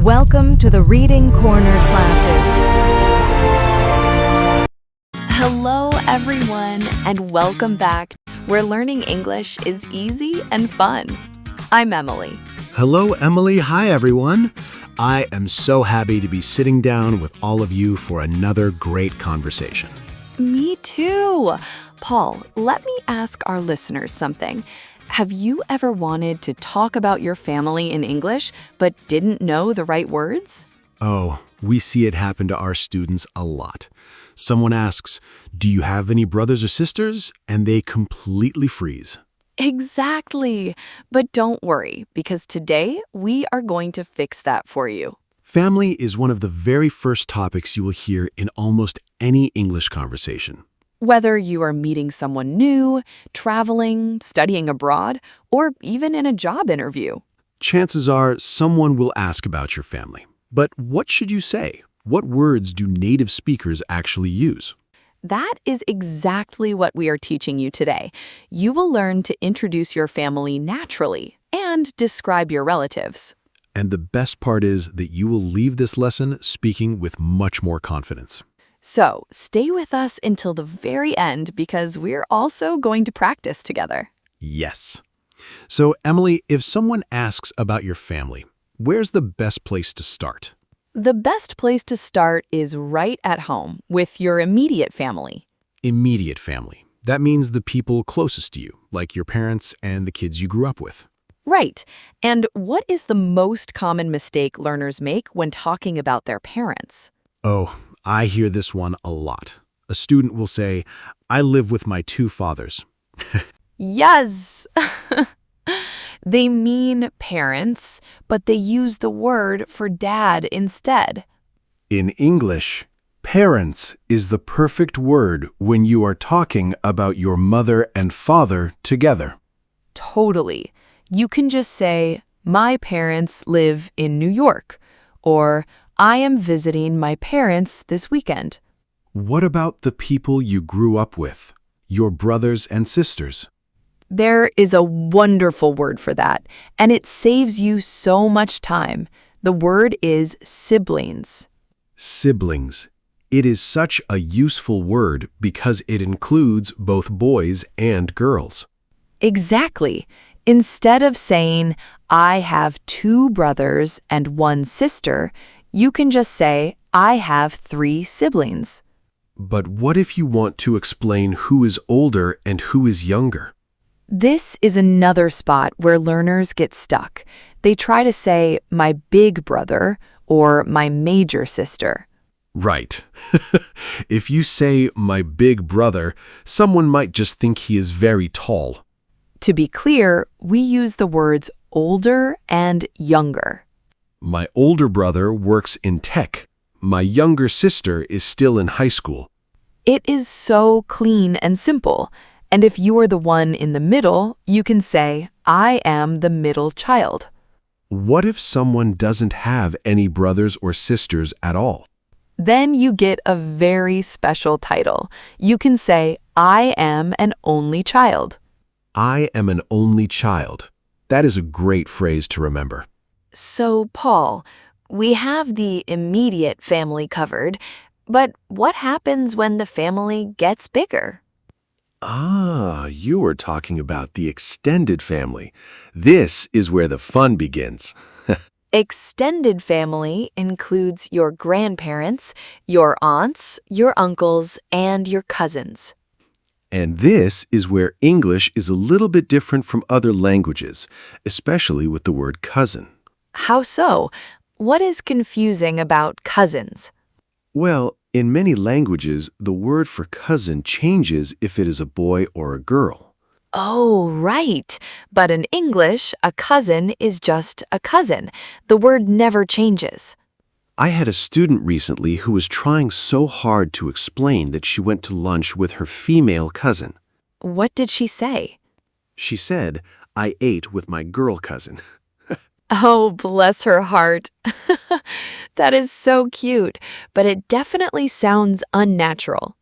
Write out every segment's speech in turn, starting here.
Welcome to the Reading Corner classes. Hello, everyone, and welcome back, where learning English is easy and fun. I'm Emily. Hello, Emily. Hi, everyone. I am so happy to be sitting down with all of you for another great conversation. Me too. Paul, let me ask our listeners something. Have you ever wanted to talk about your family in English but didn't know the right words? Oh, we see it happen to our students a lot. Someone asks, "Do you have any brothers or sisters?" And they completely freeze. Exactly. But don't worry, because today we are going to fix that for you. Family is one of the very first topics you will hear in almost any English conversation. Whether you are meeting someone new, traveling, studying abroad, or even in a job interview. Chances are someone will ask about your family. But what should you say? What words do native speakers actually use? That is exactly what we are teaching you today. You will learn to introduce your family naturally and describe your relatives. And the best part is that you will leave this lesson speaking with much more confidence. So stay with us until the very end because we're also going to practice together. Yes. So, Emily, if someone asks about your family, where's the best place to start? The best place to start is right at home with your immediate family. Immediate family. That means the people closest to you, like your parents and the kids you grew up with. Right. And what is the most common mistake learners make when talking about their parents? Oh, I hear this one a lot. A student will say, "I live with my two fathers." Yes! They mean parents, but they use the word for dad instead. In English, parents is the perfect word when you are talking about your mother and father together. Totally. You can just say, my parents live in New York, or I am visiting my parents this weekend. What about the people you grew up with, your brothers and sisters? There is a wonderful word for that, and it saves you so much time. The word is siblings. Siblings. It is such a useful word because it includes both boys and girls. Exactly. Instead of saying, I have two brothers and one sister, you can just say, I have three siblings. But what if you want to explain who is older and who is younger? This is another spot where learners get stuck. They try to say, my big brother or my major sister. Right. If you say my big brother, someone might just think he is very tall. To be clear, we use the words older and younger. My older brother works in tech. My younger sister is still in high school. It is so clean and simple. And if you are the one in the middle, you can say, I am the middle child. What if someone doesn't have any brothers or sisters at all? Then you get a very special title. You can say, I am an only child. I am an only child. That is a great phrase to remember. So, Paul, we have the immediate family covered, but what happens when the family gets bigger? Ah, you were talking about the extended family. This is where the fun begins. Extended family includes your grandparents, your aunts, your uncles, and your cousins. And this is where English is a little bit different from other languages, especially with the word cousin. How so? What is confusing about cousins? Well, in many languages, the word for cousin changes if it is a boy or a girl. Oh, right. But in English, a cousin is just a cousin. The word never changes. I had a student recently who was trying so hard to explain that she went to lunch with her female cousin. What did she say? She said, "I ate with my girl cousin." Oh, bless her heart. That is so cute, but it definitely sounds unnatural.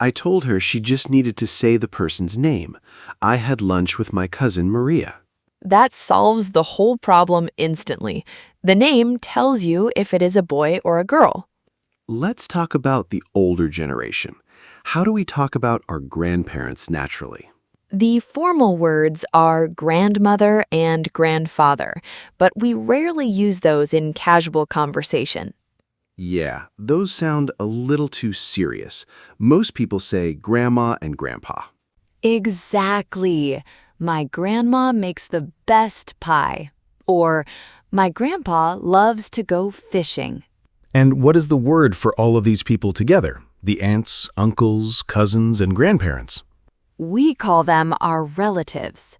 I told her she just needed to say the person's name. I had lunch with my cousin Maria. That solves the whole problem instantly. The name tells you if it is a boy or a girl. Let's talk about the older generation. How do we talk about our grandparents naturally? The formal words are grandmother and grandfather, but we rarely use those in casual conversation. Yeah, those sound a little too serious. Most people say grandma and grandpa. Exactly. My grandma makes the best pie. Or, my grandpa loves to go fishing. And what is the word for all of these people together? The aunts, uncles, cousins, and grandparents. We call them our relatives.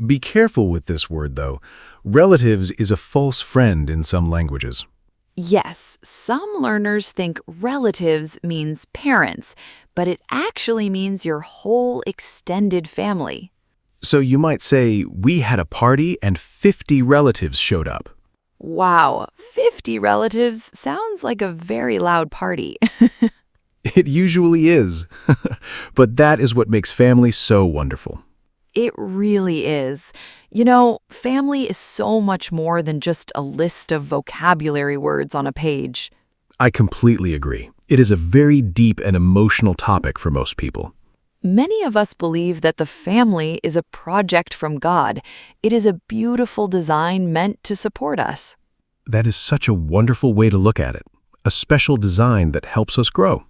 Be careful with this word, though. Relatives is a false friend in some languages. Yes, some learners think relatives means parents, but it actually means your whole extended family. So you might say, we had a party and 50 relatives showed up. Wow, 50 relatives sounds like a very loud party. It usually is. But that is what makes family so wonderful. It really is. You know, family is so much more than just a list of vocabulary words on a page. I completely agree. It is a very deep and emotional topic for most people. Many of us believe that the family is a project from God. It is a beautiful design meant to support us. That is such a wonderful way to look at it. A special design that helps us grow.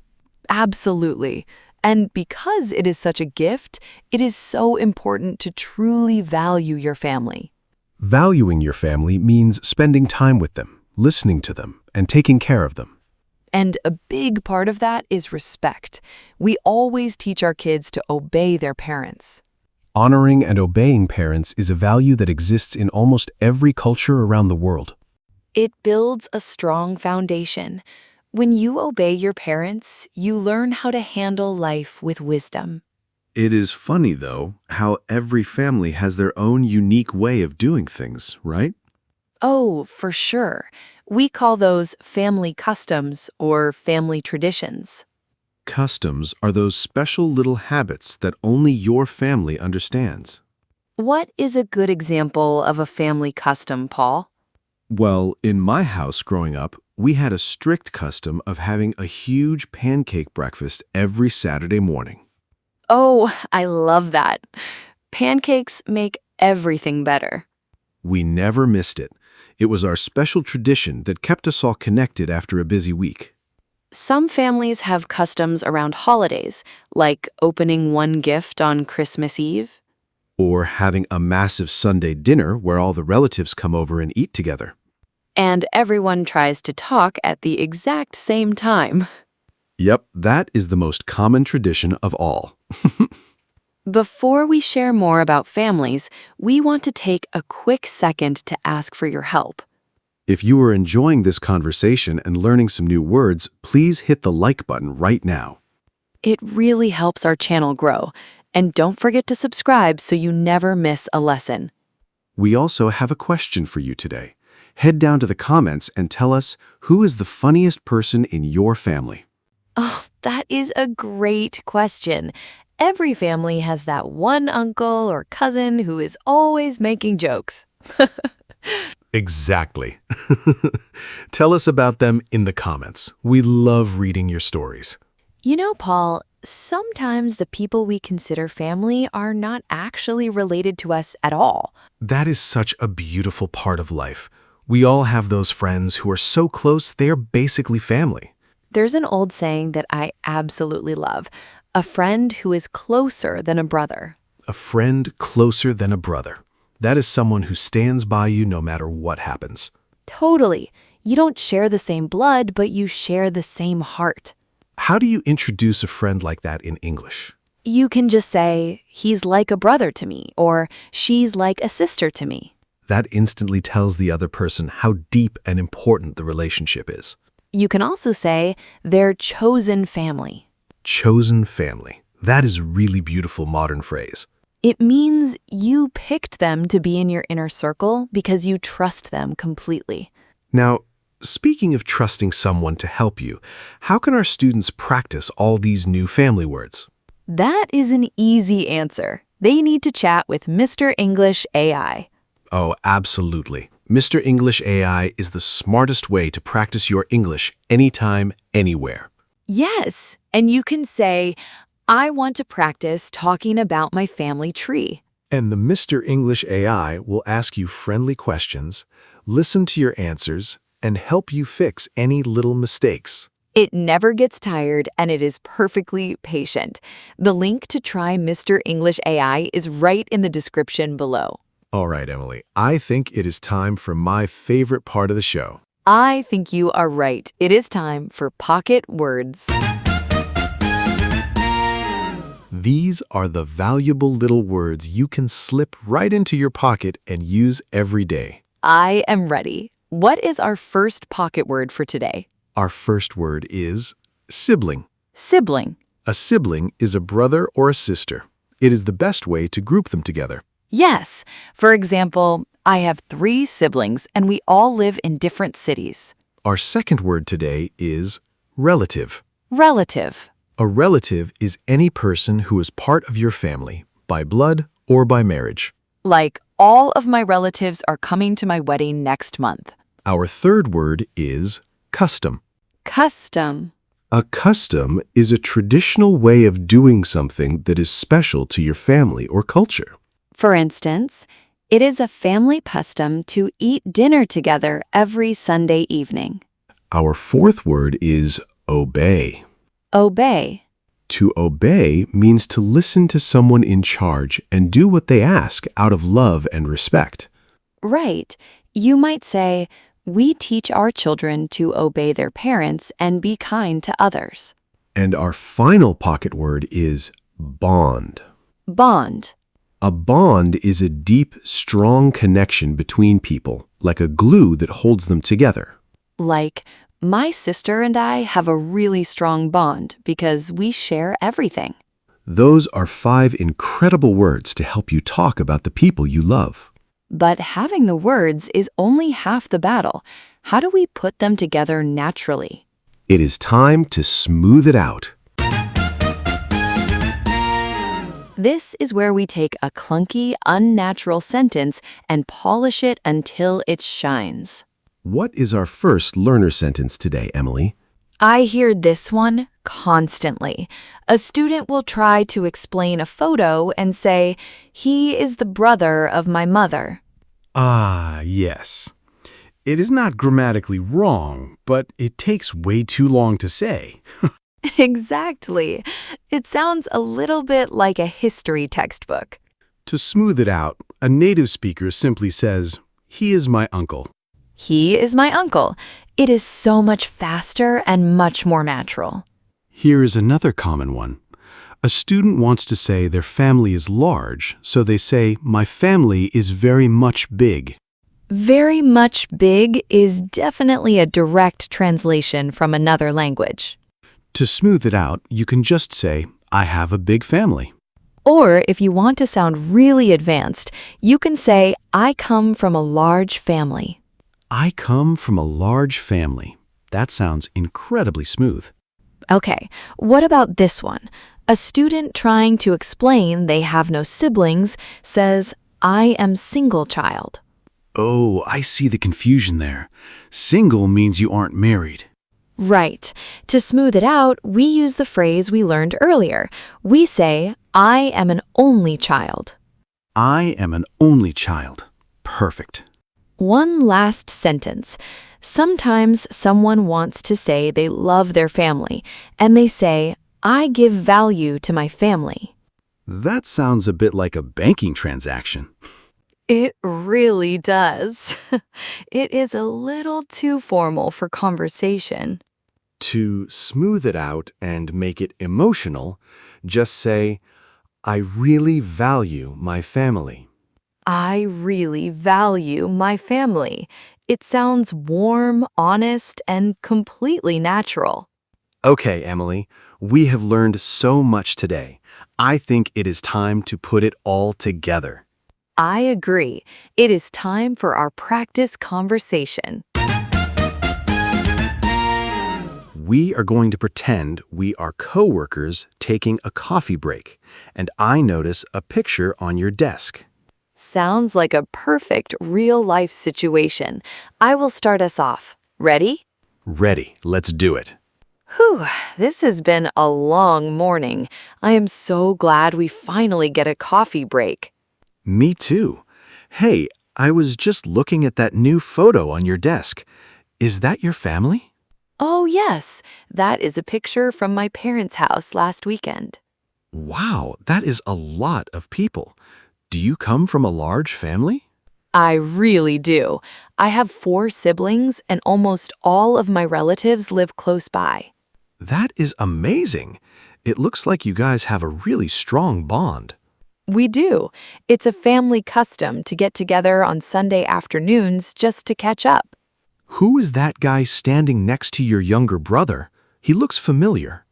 Absolutely. And because it is such a gift, it is so important to truly value your family. Valuing your family means spending time with them, listening to them, and taking care of them. And a big part of that is respect. We always teach our kids to obey their parents. Honoring and obeying parents is a value that exists in almost every culture around the world. It builds a strong foundation. When you obey your parents, you learn how to handle life with wisdom. It is funny, though, how every family has their own unique way of doing things, right? Oh, for sure. We call those family customs or family traditions. Customs are those special little habits that only your family understands. What is a good example of a family custom, Paul? Well, in my house growing up, we had a strict custom of having a huge pancake breakfast every Saturday morning. Oh, I love that. Pancakes make everything better. We never missed it. It was our special tradition that kept us all connected after a busy week. Some families have customs around holidays, like opening one gift on Christmas Eve. Or having a massive Sunday dinner where all the relatives come over and eat together. And everyone tries to talk at the exact same time. Yep, that is the most common tradition of all. Before we share more about families, we want to take a quick second to ask for your help. If you are enjoying this conversation and learning some new words, please hit the like button right now. It really helps our channel grow. And don't forget to subscribe so you never miss a lesson. We also have a question for you today. Head down to the comments and tell us who is the funniest person in your family. Oh, that is a great question. Every family has that one uncle or cousin who is always making jokes. Exactly. Tell us about them in the comments. We love reading your stories. You know, Paul, sometimes the people we consider family are not actually related to us at all. That is such a beautiful part of life. We all have those friends who are so close they are basically family. There's an old saying that I absolutely love. A friend who is closer than a brother. A friend closer than a brother. That is someone who stands by you no matter what happens. Totally. You don't share the same blood, but you share the same heart. How do you introduce a friend like that in English? You can just say, he's like a brother to me, or she's like a sister to me. That instantly tells the other person how deep and important the relationship is. You can also say, they're chosen family. Chosen family. That is a really beautiful modern phrase. It means you picked them to be in your inner circle because you trust them completely. Now, speaking of trusting someone to help you, how can our students practice all these new family words? That is an easy answer. They need to chat with Mr. English AI. Oh, absolutely. Mr. English AI is the smartest way to practice your English anytime, anywhere. Yes, and you can say, I want to practice talking about my family tree. And the Mr. English AI will ask you friendly questions, listen to your answers, and help you fix any little mistakes. It never gets tired and it is perfectly patient. The link to try Mr. English AI is right in the description below. All right, Emily, I think it is time for my favorite part of the show. I think you are right. It is time for Pocket Words. These are the valuable little words you can slip right into your pocket and use every day. I am ready. What is our first pocket word for today? Our first word is sibling. Sibling. A sibling is a brother or a sister. It is the best way to group them together. Yes. For example, I have 3 siblings and we all live in different cities. Our second word today is relative. Relative. A relative is any person who is part of your family, by blood or by marriage. Like, all of my relatives are coming to my wedding next month. Our third word is custom. Custom. A custom is a traditional way of doing something that is special to your family or culture. For instance, it is a family custom to eat dinner together every Sunday evening. Our fourth word is obey. Obey. To obey means to listen to someone in charge and do what they ask out of love and respect. Right. You might say, we teach our children to obey their parents and be kind to others. And our final pocket word is bond. Bond. A bond is a deep, strong connection between people, like a glue that holds them together. Like, my sister and I have a really strong bond because we share everything. Those are 5 incredible words to help you talk about the people you love. But having the words is only half the battle. How do we put them together naturally? It is time to smooth it out. This is where we take a clunky, unnatural sentence and polish it until it shines. What is our first learner sentence today, Emily? I hear this one constantly. A student will try to explain a photo and say, he is the brother of my mother. Ah, yes. It is not grammatically wrong, but it takes way too long to say. Exactly. It sounds a little bit like a history textbook. To smooth it out, a native speaker simply says, he is my uncle. He is my uncle. It is so much faster and much more natural. Here is another common one. A student wants to say their family is large, so they say, my family is very much big. Very much big is definitely a direct translation from another language. To smooth it out, you can just say, I have a big family. Or if you want to sound really advanced, you can say, I come from a large family. I come from a large family. That sounds incredibly smooth. Okay, what about this one? A student trying to explain they have no siblings says, I am single child. Oh, I see the confusion there. Single means you aren't married. Right. To smooth it out, we use the phrase we learned earlier. We say, I am an only child. I am an only child. Perfect. One last sentence. Sometimes someone wants to say they love their family, and they say, I give value to my family. That sounds a bit like a banking transaction. It really does. It is a little too formal for conversation. To smooth it out and make it emotional, just say, I really value my family. I really value my family. It sounds warm, honest, and completely natural. Okay, Emily, we have learned so much today. I think it is time to put it all together. I agree. It is time for our practice conversation. We are going to pretend we are coworkers taking a coffee break, and I notice a picture on your desk. Sounds like a perfect real-life situation. I will start us off. Ready? Ready. Let's do it. Whew, this has been a long morning. I am so glad we finally get a coffee break. Me too. Hey, I was just looking at that new photo on your desk. Is that your family? Oh, yes, that is a picture from my parents' house last weekend. Wow, that is a lot of people. Do you come from a large family? I really do. I have 4 siblings, and almost all of my relatives live close by. That is amazing. It looks like you guys have a really strong bond. We do. It's a family custom to get together on Sunday afternoons just to catch up. Who is that guy standing next to your younger brother? He looks familiar.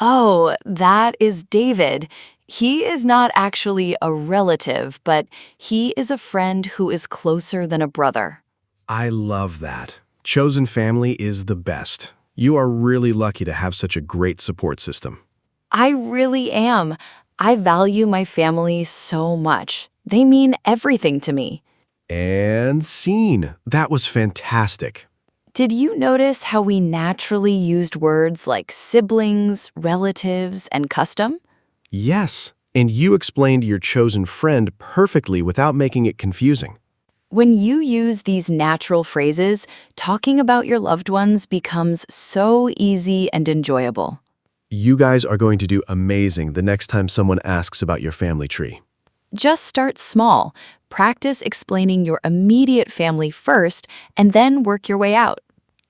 Oh, that is David. He is not actually a relative, but he is a friend who is closer than a brother. I love that. Chosen family is the best. You are really lucky to have such a great support system. I really am. I value my family so much. They mean everything to me. And scene. That was fantastic. Did you notice how we naturally used words like siblings, relatives, and custom? Yes, and you explained your chosen friend perfectly without making it confusing. When you use these natural phrases, talking about your loved ones becomes so easy and enjoyable. You guys are going to do amazing the next time someone asks about your family tree. Just start small. Practice explaining your immediate family first, and then work your way out.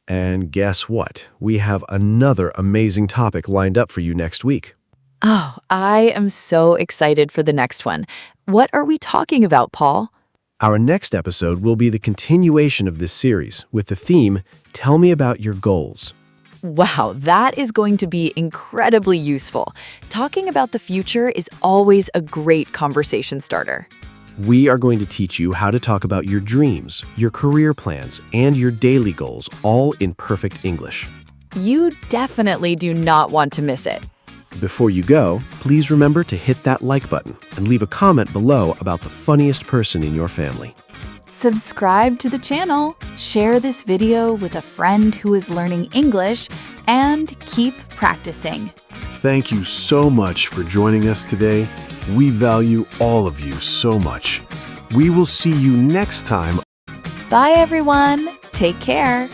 And guess what? We have another amazing topic lined up for you next week. Oh, I am so excited for the next one. What are we talking about, Paul? Our next episode will be the continuation of this series with the theme, Tell Me About Your Goals. Wow, that is going to be incredibly useful. Talking about the future is always a great conversation starter. We are going to teach you how to talk about your dreams, your career plans, and your daily goals, all in perfect English. You definitely do not want to miss it. Before you go, please remember to hit that like button and leave a comment below about the funniest person in your family. Subscribe to the channel, share this video with a friend who is learning English, and keep practicing. Thank you so much for joining us today. We value all of you so much. We will see you next time. Bye, everyone. Take care.